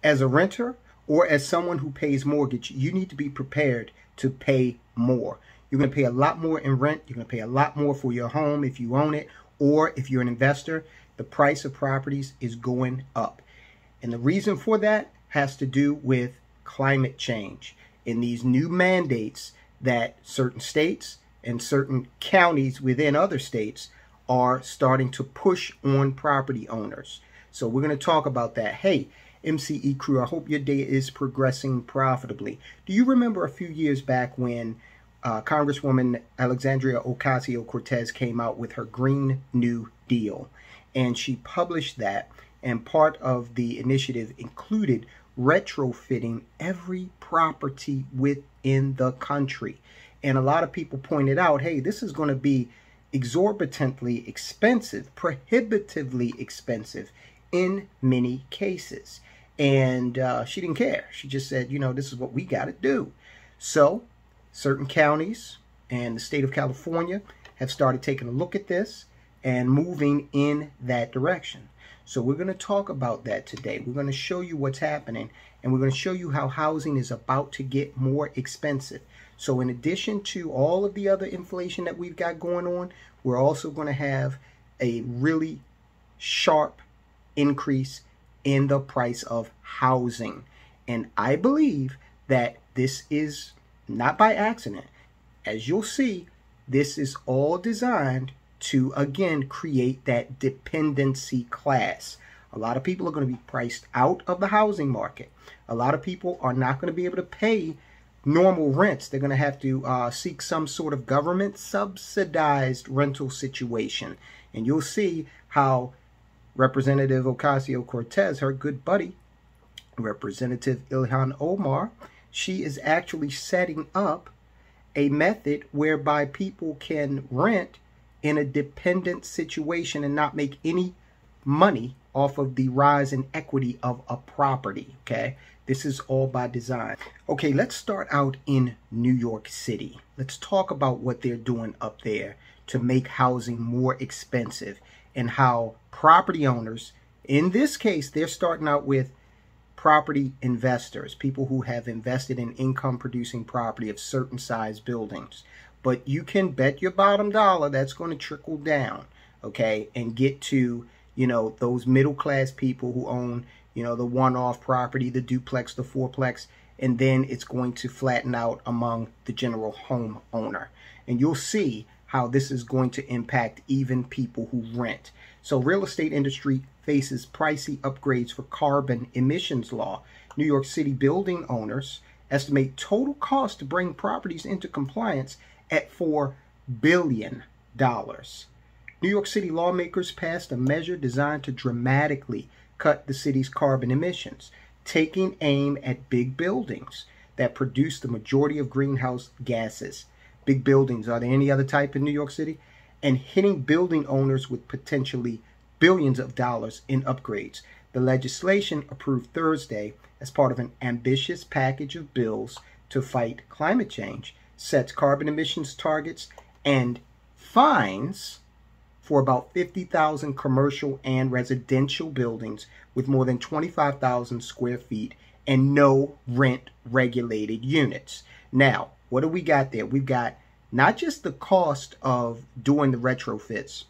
as a renter or as someone who pays mortgage, you need to be prepared to pay more. You're going to pay a lot more in rent. You're going to pay a lot more for your home if you own it, or if you're an investor, the price of properties is going up. And the reason for that has to do with climate change and these new mandates that certain states and certain counties within other states are starting to push on property owners. So we're going to talk about that. Hey, MCE crew, I hope your day is progressing profitably. Do you remember a few years back when Congresswoman Alexandria Ocasio-Cortez came out with her Green New Deal? And she published that, and part of the initiative included retrofitting every property within the country. And a lot of people pointed out, hey, this is going to be exorbitantly expensive, prohibitively expensive in many cases. And she didn't care. She just said, you know, this is what we got to do. So certain counties and the state of California have started taking a look at this and moving in that direction. So we're going to talk about that today. We're going to show you what's happening, and we're going to show you how housing is about to get more expensive. So in addition to all of the other inflation that we've got going on, we're also going to have a really sharp increase in the price of housing. And I believe that this is not by accident. As you'll see, this is all designed to, again, create that dependency class. A lot of people are going to be priced out of the housing market. A lot of people are not going to be able to pay normal rents. They're going to have to seek some sort of government subsidized rental situation. And you'll see how Representative Ocasio-Cortez, her good buddy, Representative Ilhan Omar, she is actually setting up a method whereby people can rent in a dependent situation and not make any money off of the rise in equity of a property. Okay, this is all by design. Okay, let's start out in New York City. Let's talk about what they're doing up there to make housing more expensive, and how property owners, in this case, they're starting out with property investors, people who have invested in income producing property of certain size buildings. But you can bet your bottom dollar that's going to trickle down, okay, and get to, you know, those middle class people who own, you know, the one-off property, the duplex, the fourplex, and then it's going to flatten out among the general home owner. And you'll see how this is going to impact even people who rent. So real estate industry faces pricey upgrades for carbon emissions law. New York City building owners estimate total cost to bring properties into compliance at $4 billion. New York City lawmakers passed a measure designed to dramatically cut the city's carbon emissions, taking aim at big buildings that produce the majority of greenhouse gases. Big buildings, are there any other type in New York City? And hitting building owners with potentially billions of dollars in upgrades. The legislation approved Thursday as part of an ambitious package of bills to fight climate change sets carbon emissions targets and fines for about 50,000 commercial and residential buildings with more than 25,000 square feet and no rent regulated units. Now, what do we got there? We've got not just the cost of doing the retrofits.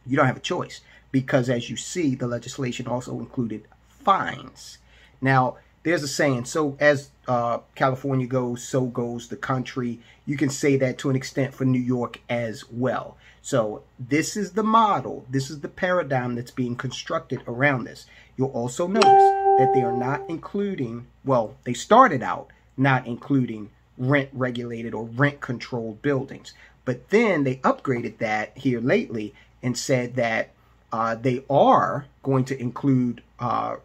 You don't have a choice, because as you see, the legislation also included fines. Now, there's a saying, so as California goes, so goes the country. You can say that to an extent for New York as well. So this is the model. This is the paradigm that's being constructed around this. You'll also notice that they are not including, well, they started out not including rent regulated or rent controlled buildings. But then they upgraded that here lately and said that they are going to include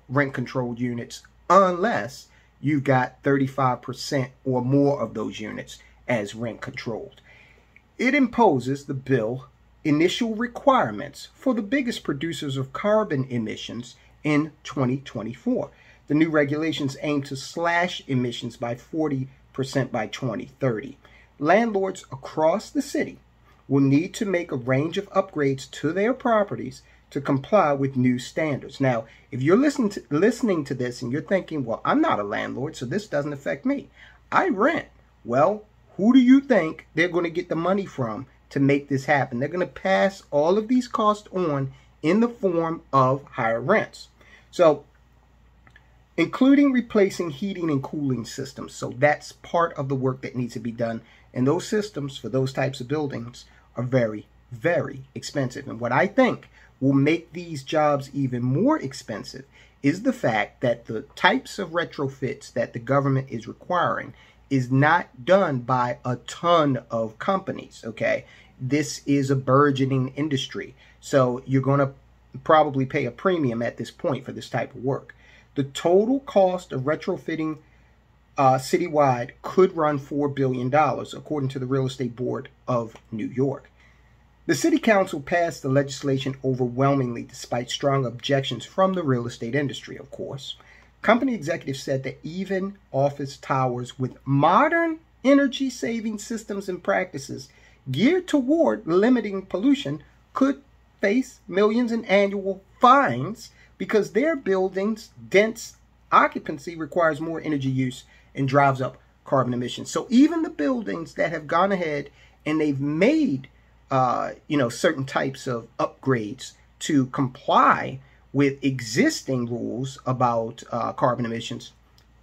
rent controlled units unless you've got 35% or more of those units as rent controlled. It imposes, the bill, initial requirements for the biggest producers of carbon emissions in 2024. The new regulations aim to slash emissions by 40% by 2030. Landlords across the city will need to make a range of upgrades to their properties to comply with new standards. Now, if you're listening to this and you're thinking, well, I'm not a landlord, so this doesn't affect me. I rent. Well, who do you think they're going to get the money from to make this happen? They're going to pass all of these costs on in the form of higher rents. So, including replacing heating and cooling systems. So that's part of the work that needs to be done. And those systems for those types of buildings are very, very expensive. And what I think will make these jobs even more expensive is the fact that the types of retrofits that the government is requiring is not done by a ton of companies, okay? This is a burgeoning industry. So you're going to probably pay a premium at this point for this type of work. The total cost of retrofitting citywide could run $4 billion, according to the Real Estate Board of New York. The City Council passed the legislation overwhelmingly, despite strong objections from the real estate industry, of course. Company executives said that even office towers with modern energy-saving systems and practices geared toward limiting pollution could face millions in annual fines because their buildings' dense occupancy requires more energy use and drives up carbon emissions. So even the buildings that have gone ahead and they've made certain types of upgrades to comply with existing rules about carbon emissions,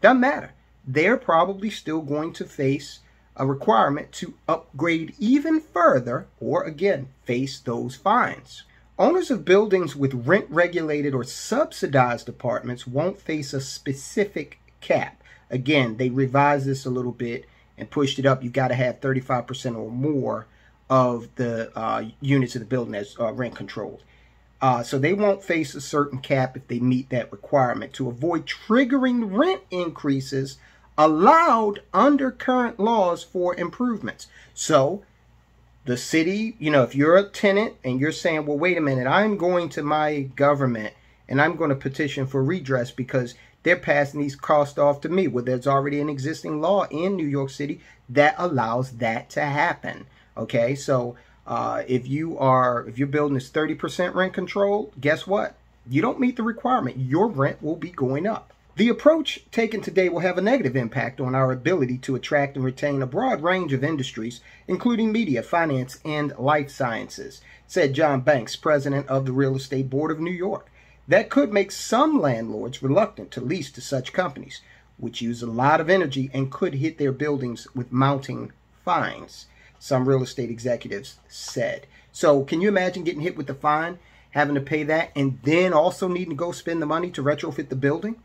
doesn't matter. They're probably still going to face a requirement to upgrade even further, or again, face those fines. Owners of buildings with rent-regulated or subsidized apartments won't face a specific cap. Again, they revised this a little bit and pushed it up. You've got to have 35% or more of the units of the building as rent controlled. So they won't face a certain cap if they meet that requirement. To avoid triggering rent increases allowed under current laws for improvements. So the city, if you're a tenant and you're saying, well, wait a minute, I'm going to my government and I'm going to petition for redress because they're passing these costs off to me. Well, there's already an existing law in New York City that allows that to happen. Okay, so if your building is 30% rent controlled, guess what? You don't meet the requirement. Your rent will be going up. The approach taken today will have a negative impact on our ability to attract and retain a broad range of industries, including media, finance, and life sciences, said John Banks, president of the Real Estate Board of New York. That could make some landlords reluctant to lease to such companies, which use a lot of energy and could hit their buildings with mounting fines, some real estate executives said. So can you imagine getting hit with the fine, having to pay that, and then also needing to go spend the money to retrofit the building?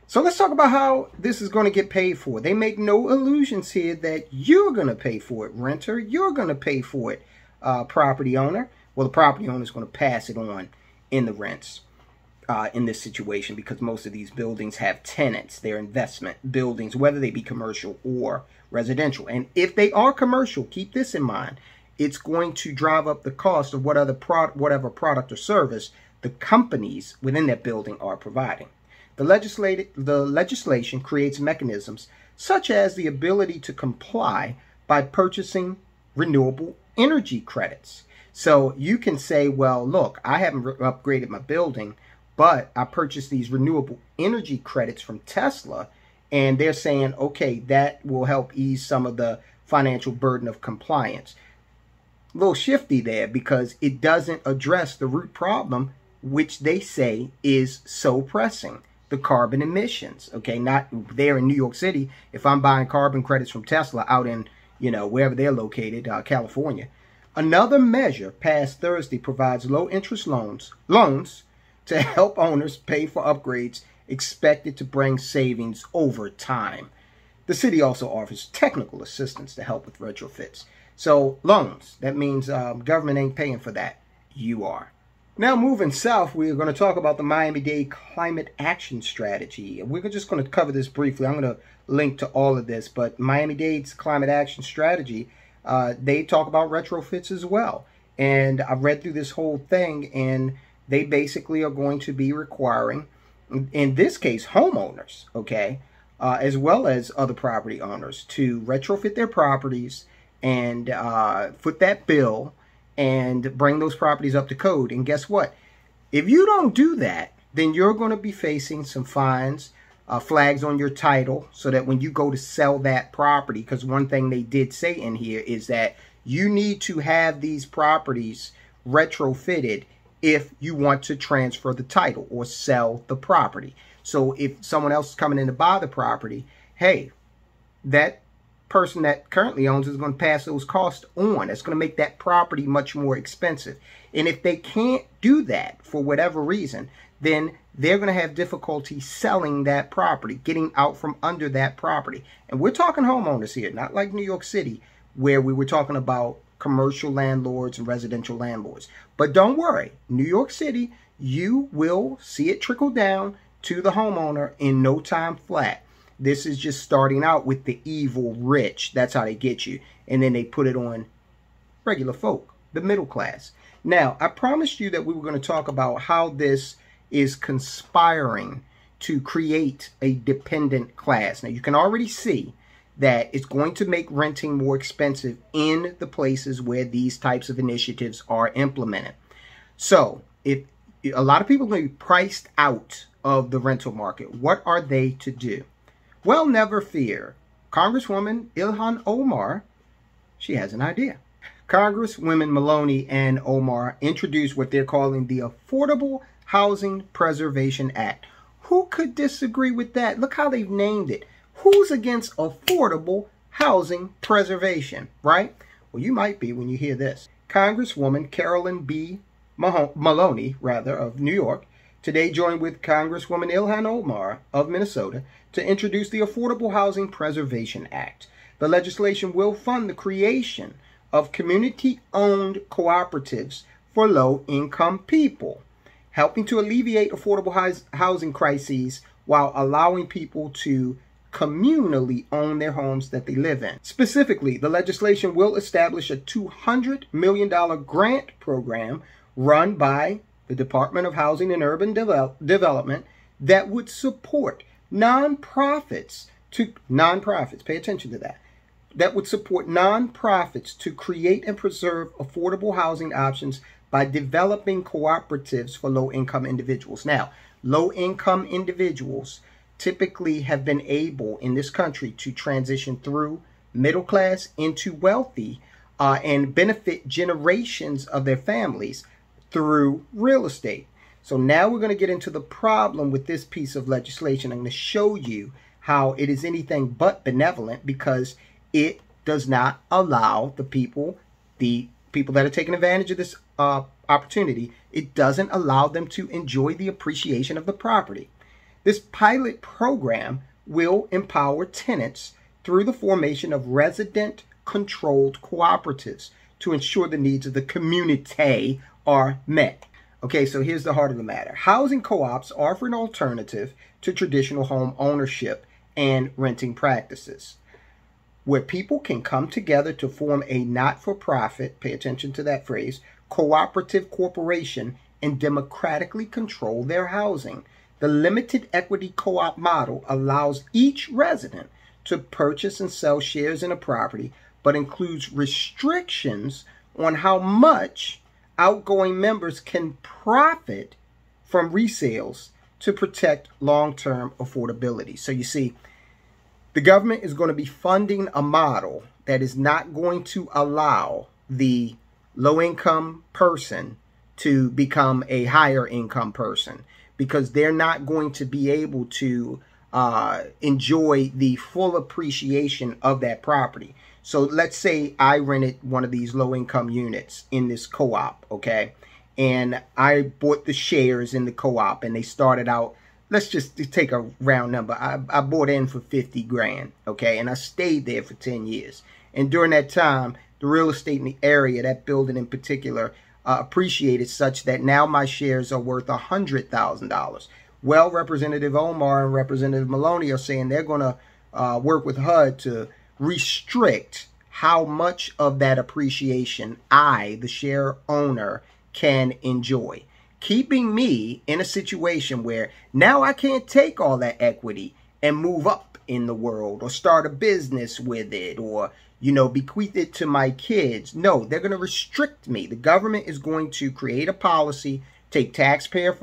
So let's talk about how this is going to get paid for. They make no illusions here that you're going to pay for it, renter. You're going to pay for it, property owner. Well, the property owner is going to pass it on in the rents in this situation because most of these buildings have tenants. They're investment buildings, whether they be commercial or residential. And if they are commercial, keep this in mind, it's going to drive up the cost of whatever product or service the companies within that building are providing. The legislation creates mechanisms such as the ability to comply by purchasing renewable energy credits. So you can say, well, look, I haven't upgraded my building, but I purchased these renewable energy credits from Tesla, and they're saying, okay, that will help ease some of the financial burden of compliance. A little shifty there because it doesn't address the root problem, which they say is so pressing. The carbon emissions, okay, not there in New York City. If I'm buying carbon credits from Tesla out in, wherever they're located, California. Another measure passed Thursday provides low interest loans to help owners pay for upgrades expected to bring savings over time. The city also offers technical assistance to help with retrofits. So loans, that means government ain't paying for that. You are. Now moving south, we're going to talk about the Miami-Dade Climate Action Strategy. We're just going to cover this briefly. I'm going to link to all of this, but Miami-Dade's Climate Action Strategy, they talk about retrofits as well. And I've read through this whole thing, and they basically are going to be requiring, in this case, homeowners, okay, as well as other property owners to retrofit their properties and foot that bill and bring those properties up to code. And guess what? If you don't do that, then you're going to be facing some fines, flags on your title, so that when you go to sell that property, because one thing they did say in here is that you need to have these properties retrofitted if you want to transfer the title or sell the property. So if someone else is coming in to buy the property, hey, that person that currently owns is going to pass those costs on. It's going to make that property much more expensive. And if they can't do that for whatever reason, then they're going to have difficulty selling that property, getting out from under that property. And we're talking homeowners here, not like New York City, where we were talking about commercial landlords and residential landlords. But don't worry, New York City, you will see it trickle down to the homeowner in no time flat. This is just starting out with the evil rich. That's how they get you. And then they put it on regular folk, the middle class. Now, I promised you that we were going to talk about how this is conspiring to create a dependent class. Now, you can already see that it's going to make renting more expensive in the places where these types of initiatives are implemented. So, if a lot of people are going to be priced out of the rental market, what are they to do? Well, never fear. Congresswoman Ilhan Omar, she has an idea. Congresswomen Maloney and Omar introduced what they're calling the Affordable Housing Preservation Act. Who could disagree with that? Look how they've named it. Who's against affordable housing preservation, right? Well, you might be when you hear this. Congresswoman Carolyn B. Maloney, of New York, today joined with Congresswoman Ilhan Omar of Minnesota to introduce the Affordable Housing Preservation Act. The legislation will fund the creation of community-owned cooperatives for low-income people, helping to alleviate affordable housing crises while allowing people to communally own their homes that they live in. Specifically, the legislation will establish a $200 million grant program run by the Department of Housing and Urban Development that would support nonprofits, pay attention to that would support nonprofits to create and preserve affordable housing options by developing cooperatives for low-income individuals. Now, low-income individuals typically have been able in this country to transition through middle class into wealthy and benefit generations of their families through real estate. So now we're going to get into the problem with this piece of legislation. I'm going to show you how it is anything but benevolent, because it does not allow the people that are taking advantage of this opportunity, it doesn't allow them to enjoy the appreciation of the property. This pilot program will empower tenants through the formation of resident-controlled cooperatives to ensure the needs of the community are met. Okay, so here's the heart of the matter. Housing co-ops offer an alternative to traditional home ownership and renting practices, where people can come together to form a not-for-profit, pay attention to that phrase, cooperative corporation and democratically control their housing. The limited equity co-op model allows each resident to purchase and sell shares in a property, but includes restrictions on how much outgoing members can profit from resales to protect long-term affordability. So you see, the government is going to be funding a model that is not going to allow the low-income person to become a higher income person, because they're not going to be able to enjoy the full appreciation of that property. So let's say I rented one of these low-income units in this co-op, okay? And I bought the shares in the co-op, and they started out, let's just take a round number. I bought in for 50 grand, okay? And I stayed there for 10 years. And during that time, the real estate in the area, that building in particular, appreciated such that now my shares are worth $100,000. Well, Representative Omar and Representative Maloney are saying they're going to work with HUD to restrict how much of that appreciation I, the share owner, can enjoy, keeping me in a situation where now I can't take all that equity and move up in the world or start a business with it or, you know, bequeath it to my kids. No, they're going to restrict me. The government is going to create a policy take taxpayer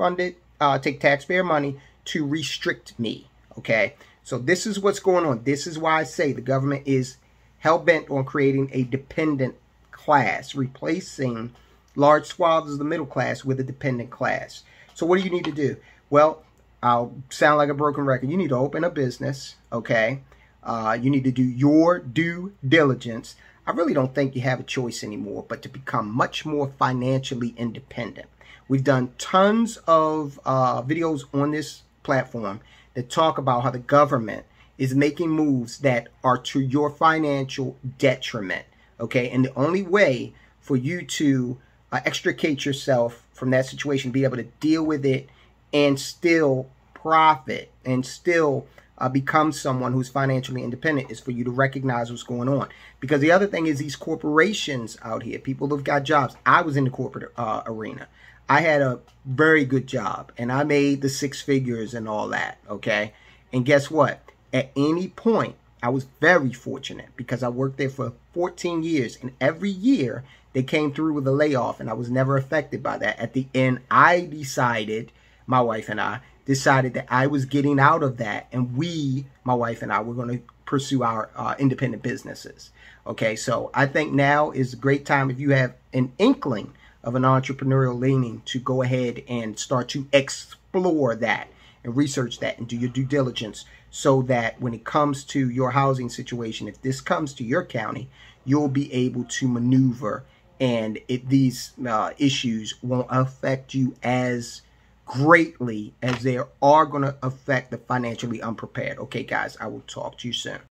money to restrict me. Okay, so this is what's going on. This is why I say the government is hell-bent on creating a dependent class, replacing large swaths of the middle class with a dependent class. So what do you need to do? Well, I'll sound like a broken record. You need to open a business, okay? You need to do your due diligence. I really don't think you have a choice anymore but to become much more financially independent. We've done tons of videos on this platform that talk about how the government is making moves that are to your financial detriment, okay? And the only way for you to extricate yourself from that situation, be able to deal with it and still profit and still become someone who's financially independent, is for you to recognize what's going on. Because the other thing is these corporations out here, people who've got jobs. I was in the corporate arena. I had a very good job and I made the 6 figures and all that, okay? And guess what? At any point, I was very fortunate because I worked there for 14 years, and every year they came through with a layoff and I was never affected by that. At the end, I decided, my wife and I decided that I was getting out of that, and my wife and I, were going to pursue our independent businesses. Okay, so I think now is a great time, if you have an inkling of an entrepreneurial leaning, to go ahead and start to explore that and research that and do your due diligence, so that when it comes to your housing situation, if this comes to your county, you'll be able to maneuver, and these issues won't affect you as greatly as they are going to affect the financially unprepared. Okay, guys, I will talk to you soon.